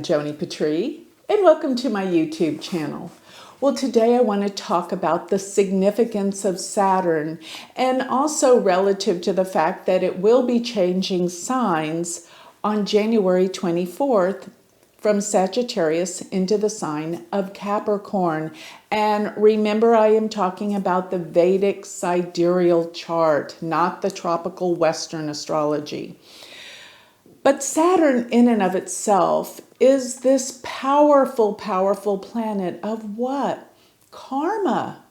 am Joni Patry, and welcome to my YouTube channel. Well, today I want to talk about the significance of Saturn, and also relative to the fact that it will be changing signs on January 24th from Sagittarius into the sign of Capricorn. And remember, I am talking about the Vedic sidereal chart, not the tropical Western astrology. But Saturn in and of itself is this powerful, powerful planet of what? Karma.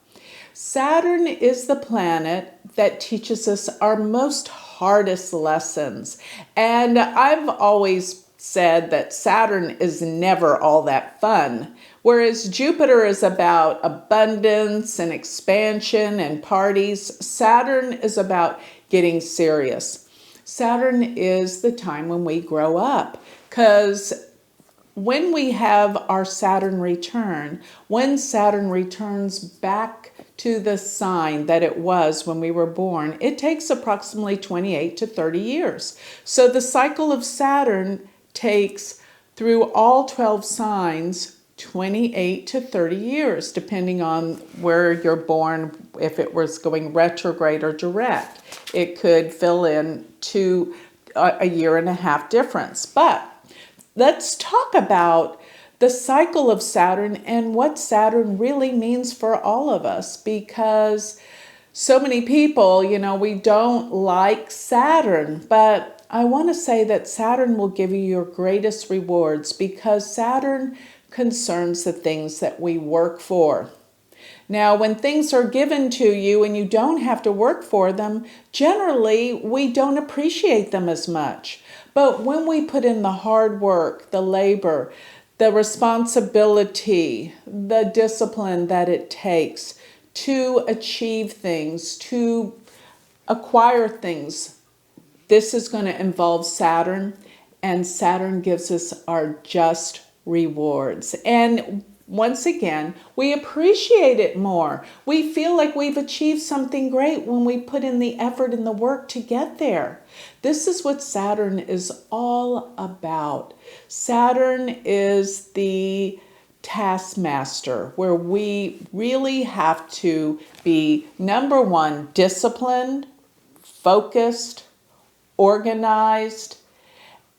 Saturn is the planet that teaches us our most hardest lessons. And I've always said that Saturn is never all that fun. Whereas Jupiter is about abundance and expansion and parties, Saturn is about getting serious. Saturn is the time when we grow up, because when we have our Saturn return, when Saturn returns back to the sign that it was when we were born, it takes approximately 28 to 30 years. So the cycle of Saturn takes, through all 12 signs, 28 to 30 years, depending on where you're born. If it was going retrograde or direct, it could fill in to a year and a half difference. But let's talk about the cycle of Saturn and what Saturn really means for all of us, because so many people, we don't like Saturn, but I want to say that Saturn will give you your greatest rewards, because Saturn concerns the things that we work for. Now, when things are given to you and you don't have to work for them, generally we don't appreciate them as much. But when we put in the hard work, the labor, the responsibility, the discipline that it takes to achieve things, to acquire things, this is going to involve Saturn, and Saturn gives us our just rewards. And once again, we appreciate it more. We feel like we've achieved something great when we put in the effort and the work to get there. This is what Saturn is all about. Saturn is the taskmaster, where we really have to be, number one, disciplined, focused, organized.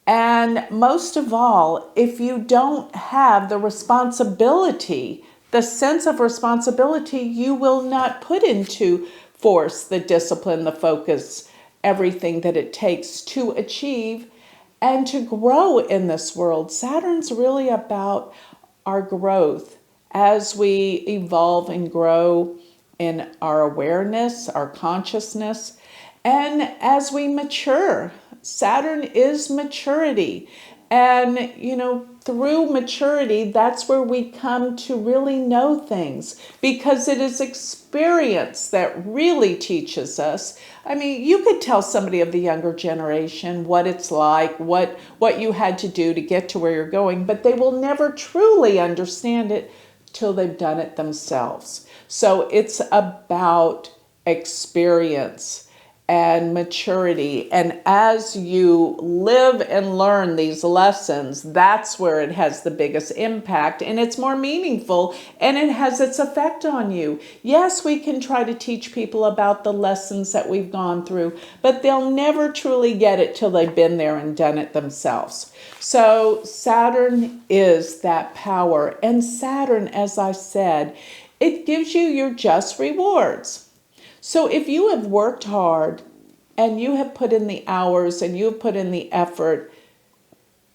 And most of all, if you don't have the responsibility, the sense of responsibility, you will not put into force the discipline, the focus, everything that it takes to achieve and to grow in this world. Saturn's really about our growth as we evolve and grow in our awareness, our consciousness, and as we mature. Saturn is maturity. And, through maturity, that's where we come to really know things, because it is experience that really teaches us. I mean, you could tell somebody of the younger generation what it's like, what you had to do to get to where you're going, but they will never truly understand it till they've done it themselves. So it's about experience and maturity. And as you live and learn these lessons, that's where it has the biggest impact, and it's more meaningful, and it has its effect on you. Yes, we can try to teach people about the lessons that we've gone through, but they'll never truly get it till they've been there and done it themselves. So Saturn is that power. And Saturn, as I said, it gives you your just rewards. So if you have worked hard and you have put in the hours and you have put in the effort,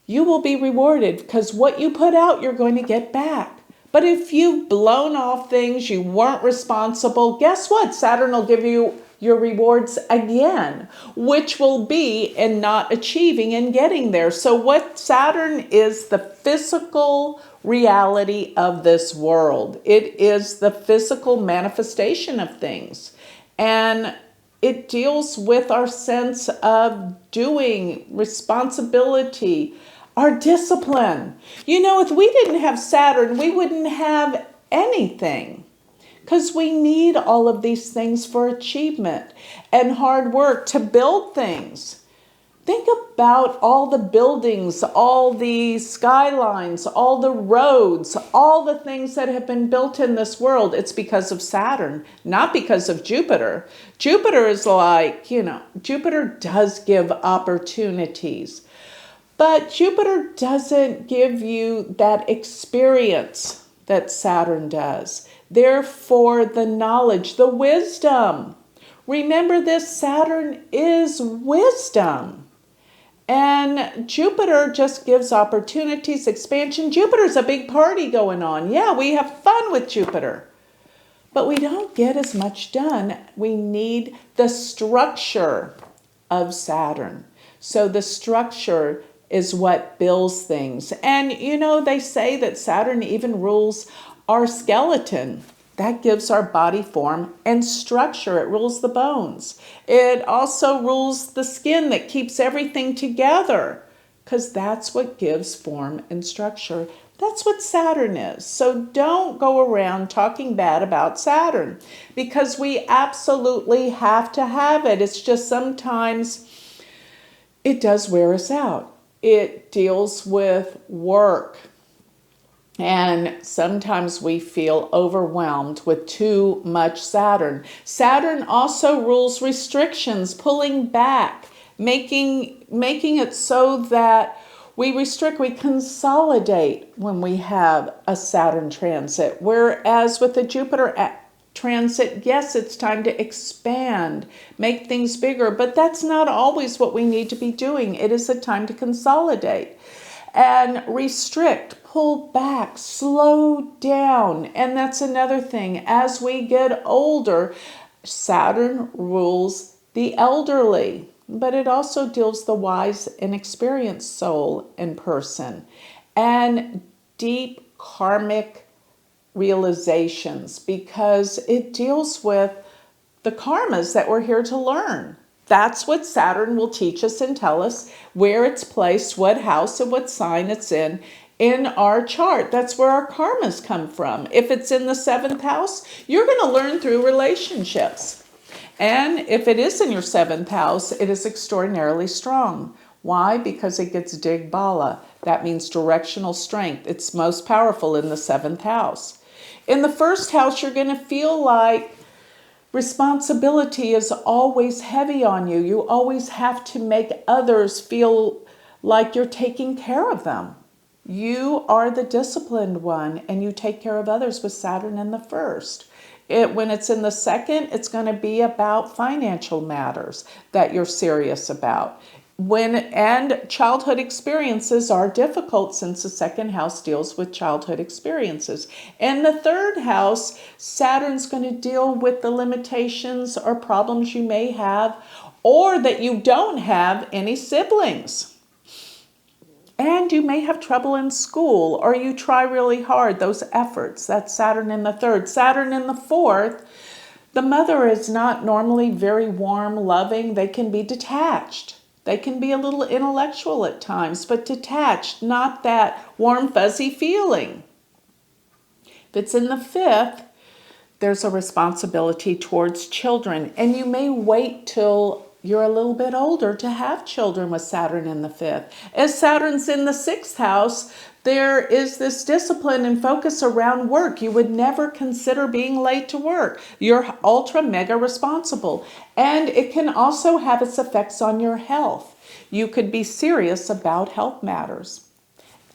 you will be rewarded, because what you put out, you're going to get back. But if you've blown off things, you weren't responsible, guess what? Saturn will give you your rewards again, which will be in not achieving and getting there. So what Saturn is the physical reality of this world. It is the physical manifestation of things. And it deals with our sense of doing, responsibility, our discipline. If we didn't have Saturn, we wouldn't have anything, because we need all of these things for achievement and hard work to build things. Think about all the buildings, all the skylines, all the roads, all the things that have been built in this world. It's because of Saturn, not because of Jupiter. Jupiter is like, Jupiter does give opportunities, but Jupiter doesn't give you that experience that Saturn does. Therefore, the knowledge, the wisdom. Remember this, Saturn is wisdom. And Jupiter just gives opportunities, expansion. Jupiter's a big party going on. Yeah, we have fun with Jupiter. But we don't get as much done. We need the structure of Saturn. So the structure is what builds things. And they say that Saturn even rules our skeleton. That gives our body form and structure. It rules the bones. It also rules the skin that keeps everything together, because that's what gives form and structure. That's what Saturn is. So don't go around talking bad about Saturn, because we absolutely have to have it. It's just sometimes it does wear us out. It deals with work. And sometimes we feel overwhelmed with too much Saturn. Saturn also rules restrictions, pulling back, making it so that we restrict, we consolidate when we have a Saturn transit. Whereas with the Jupiter transit, yes, it's time to expand, make things bigger, but that's not always what we need to be doing. It is a time to consolidate and restrict, pull back, slow down. And that's another thing. As we get older, Saturn rules the elderly, but it also deals the wise and experienced soul and person, and deep karmic realizations, because it deals with the karmas that we're here to learn. That's what Saturn will teach us and tell us, where it's placed, what house and what sign it's in our chart. That's where our karmas come from. If it's in the 7th house, you're going to learn through relationships. And if it is in your 7th house, it is extraordinarily strong. Why? Because it gets Digbala. That means directional strength. It's most powerful in the 7th house. In the 1st house, you're going to feel like responsibility is always heavy on you. You always have to make others feel like you're taking care of them. You are the disciplined one, and you take care of others with Saturn in the 1st. When it's in the 2nd, it's going to be about financial matters that you're serious about. And childhood experiences are difficult, since the 2nd house deals with childhood experiences. In the 3rd house, Saturn's going to deal with the limitations or problems you may have, or that you don't have any siblings. And you may have trouble in school, or you try really hard, those efforts. That's Saturn in the 3rd. Saturn in the 4th, the mother is not normally very warm, loving. They can be detached. They can be a little intellectual at times, but detached, not that warm, fuzzy feeling. If it's in the 5th, there's a responsibility towards children, and you may wait till you're a little bit older to have children with Saturn in the 5th. As Saturn's in the 6th house, there is this discipline and focus around work. You would never consider being late to work. You're ultra mega responsible. And it can also have its effects on your health. You could be serious about health matters.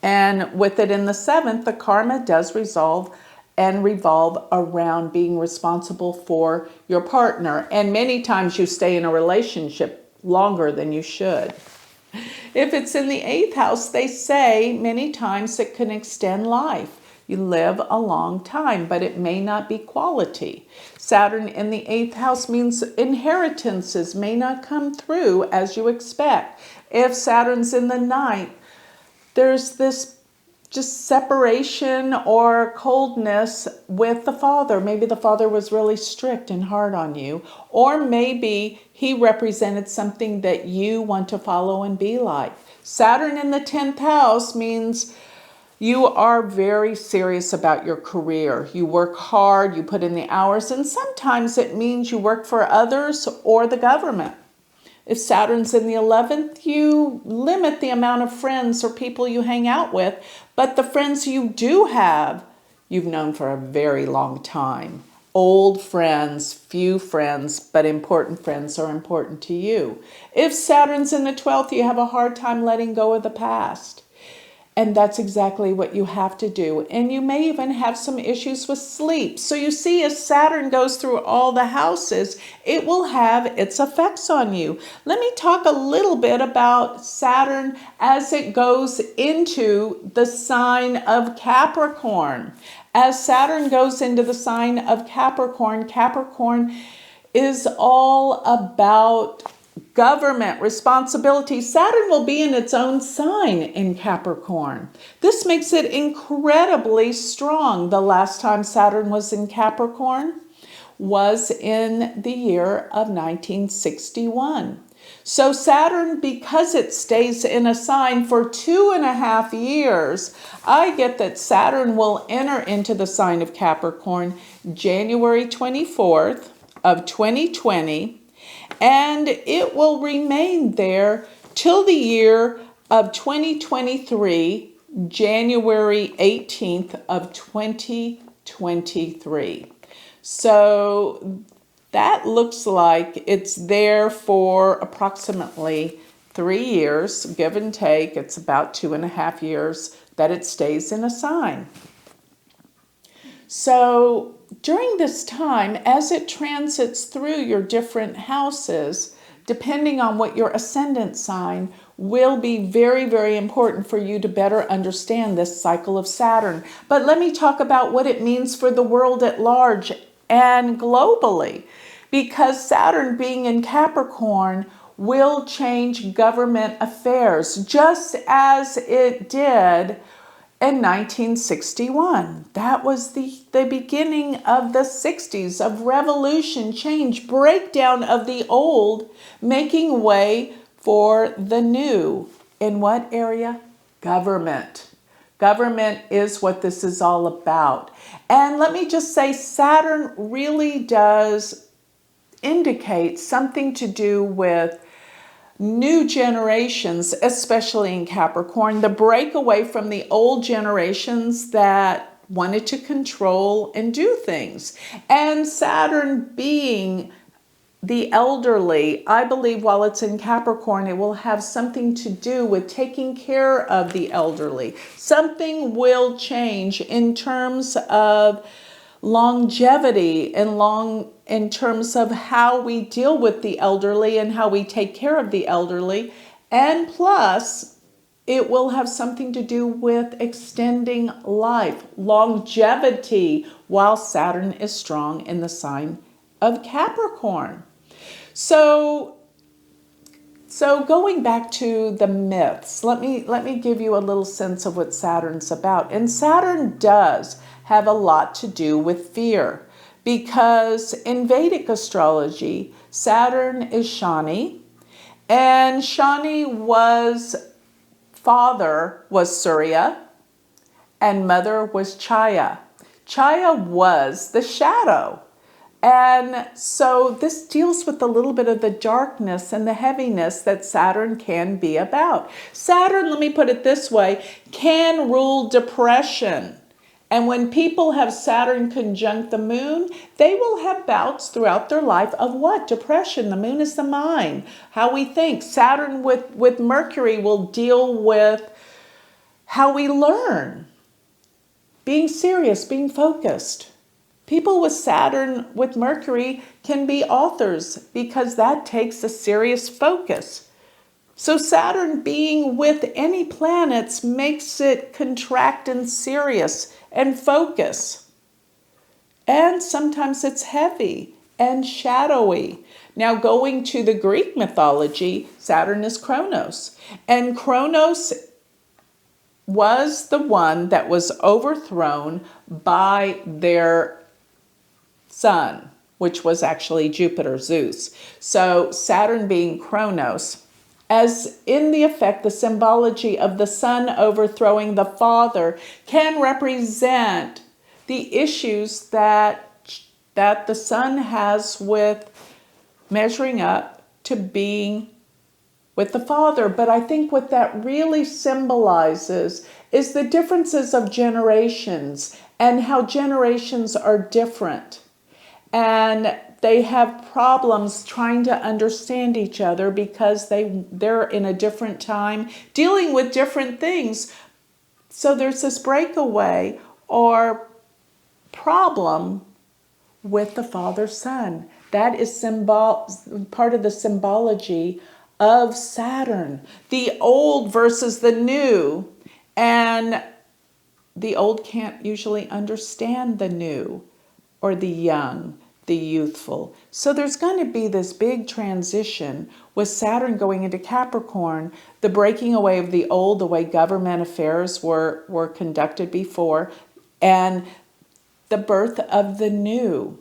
And with it in the 7th, the karma does resolve and revolve around being responsible for your partner. And many times you stay in a relationship longer than you should. If it's in the 8th house, they say many times it can extend life. You live a long time, but it may not be quality. Saturn in the 8th house means inheritances may not come through as you expect. If Saturn's in the 9th, there's this just separation or coldness with the father. Maybe the father was really strict and hard on you, or maybe he represented something that you want to follow and be like. Saturn in the 10th house means you are very serious about your career. You work hard, you put in the hours, and sometimes it means you work for others or the government. If Saturn's in the 11th, you limit the amount of friends or people you hang out with, but the friends you do have, you've known for a very long time. Old friends, few friends, but important friends are important to you. If Saturn's in the 12th, you have a hard time letting go of the past. And that's exactly what you have to do. And you may even have some issues with sleep. So you see, as Saturn goes through all the houses, it will have its effects on you. Let me talk a little bit about Saturn as it goes into the sign of Capricorn. As Saturn goes into the sign of Capricorn, Capricorn is all about government responsibility. Saturn will be in its own sign in Capricorn. This makes it incredibly strong. The last time Saturn was in Capricorn was in the year of 1961. So Saturn, because it stays in a sign for 2.5 years, I get that Saturn will enter into the sign of Capricorn January 24th of 2020. And it will remain there till the year of 2023, January 18th of 2023. So that looks like it's there for approximately 3 years, give and take. It's about 2.5 years that it stays in a sign. So during this time, as it transits through your different houses, depending on what your ascendant sign, will be very, very important for you to better understand this cycle of Saturn. But let me talk about what it means for the world at large and globally, because Saturn being in Capricorn will change government affairs, just as it did in 1961. That was the beginning of the 60s, of revolution, change, breakdown of the old, making way for the new. In what area? Government. Government is what this is all about. And let me just say, Saturn really does indicate something to do with new generations, especially in Capricorn, the break away from the old generations that wanted to control and do things. And Saturn being the elderly, I believe while it's in Capricorn, it will have something to do with taking care of the elderly. Something will change in terms of longevity and in terms of how we deal with the elderly and how we take care of the elderly. And plus, it will have something to do with extending life, longevity, while Saturn is strong in the sign of Capricorn. So going back to the myths, let me give you a little sense of what Saturn's about. And Saturn does have a lot to do with fear, because in Vedic astrology, Saturn is Shani, and Shani father was Surya, and mother was Chaya. Chaya was the shadow. And so this deals with a little bit of the darkness and the heaviness that Saturn can be about. Saturn, let me put it this way, can rule depression. And when people have Saturn conjunct the moon, they will have bouts throughout their life of what? Depression. The moon is the mind, how we think. Saturn with Mercury will deal with how we learn, being serious, being focused. People with Saturn with Mercury can be authors because that takes a serious focus. So Saturn being with any planets makes it contract and serious and focus. And sometimes it's heavy and shadowy. Now going to the Greek mythology, Saturn is Kronos. And Kronos was the one that was overthrown by their son, which was actually Jupiter, Zeus. So Saturn being Kronos, as in the effect, the symbology of the son overthrowing the father can represent the issues that the son has with measuring up to being with the father. But I think what that really symbolizes is the differences of generations and how generations are different. And they have problems trying to understand each other because they're in a different time, dealing with different things. So there's this breakaway or problem with the father-son. That is part of the symbology of Saturn. The old versus the new. And the old can't usually understand the new or the young, the youthful. So there's going to be this big transition with Saturn going into Capricorn, the breaking away of the old, the way government affairs were conducted before, and the birth of the new.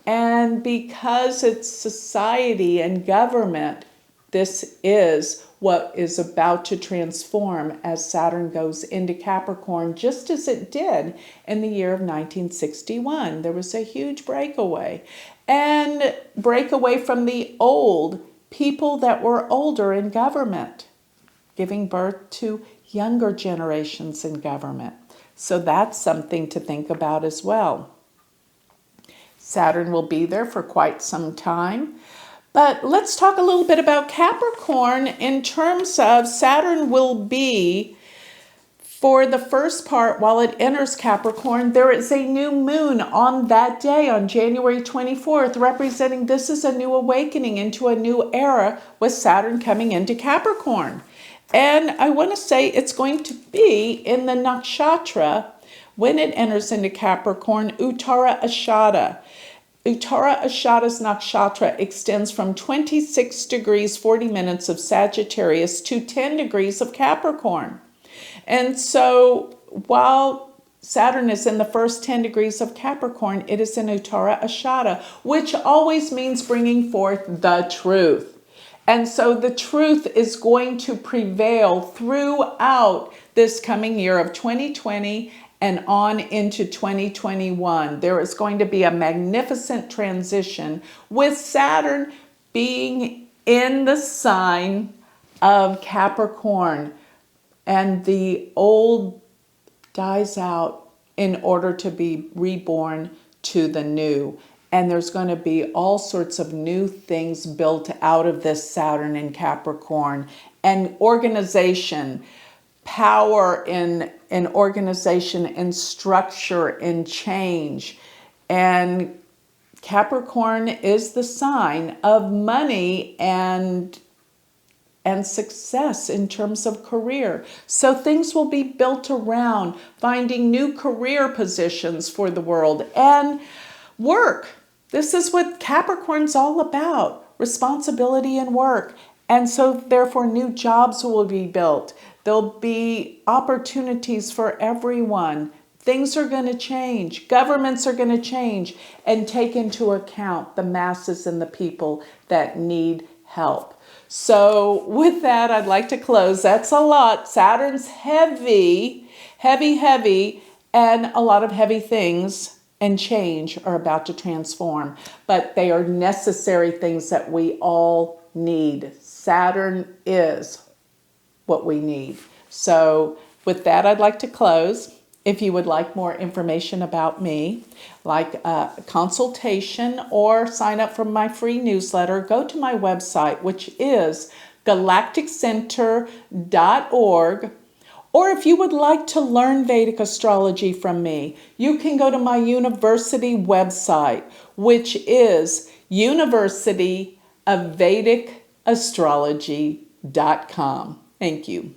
And because it's society and government, this is what is about to transform as Saturn goes into Capricorn, just as it did in the year of 1961. There was a huge breakaway. And breakaway from the old, people that were older in government, giving birth to younger generations in government. So that's something to think about as well. Saturn will be there for quite some time. But let's talk a little bit about Capricorn in terms of Saturn will be, for the first part, while it enters Capricorn, there is a new moon on that day, on January 24th, representing this is a new awakening into a new era with Saturn coming into Capricorn. And I want to say it's going to be in the nakshatra when it enters into Capricorn, Uttara Ashada. Uttara Ashada's nakshatra extends from 26 degrees 40 minutes of Sagittarius to 10 degrees of Capricorn. And so while Saturn is in the first 10 degrees of Capricorn, it is in Uttara Ashada, which always means bringing forth the truth. And so the truth is going to prevail throughout this coming year of 2020 and on into 2021. There is going to be a magnificent transition with Saturn being in the sign of Capricorn, and the old dies out in order to be reborn to the new. And there's going to be all sorts of new things built out of this Saturn in Capricorn, and organization, power in organization and structure and change. And Capricorn is the sign of money and success in terms of career. So things will be built around finding new career positions for the world and work. This is what Capricorn's all about, responsibility and work. And so therefore new jobs will be built. There'll be opportunities for everyone. Things are going to change. Governments are going to change and take into account the masses and the people that need help. So with that, I'd like to close. That's a lot. Saturn's heavy, heavy, heavy, and a lot of heavy things and change are about to transform. But they are necessary things that we all need. Saturn is what we need. So with that, I'd like to close. If you would like more information about me, like a consultation or sign up for my free newsletter, go to my website, which is galacticcenter.org. Or if you would like to learn Vedic astrology from me, you can go to my university website, which is University of Vedic Astrology.com. Thank you.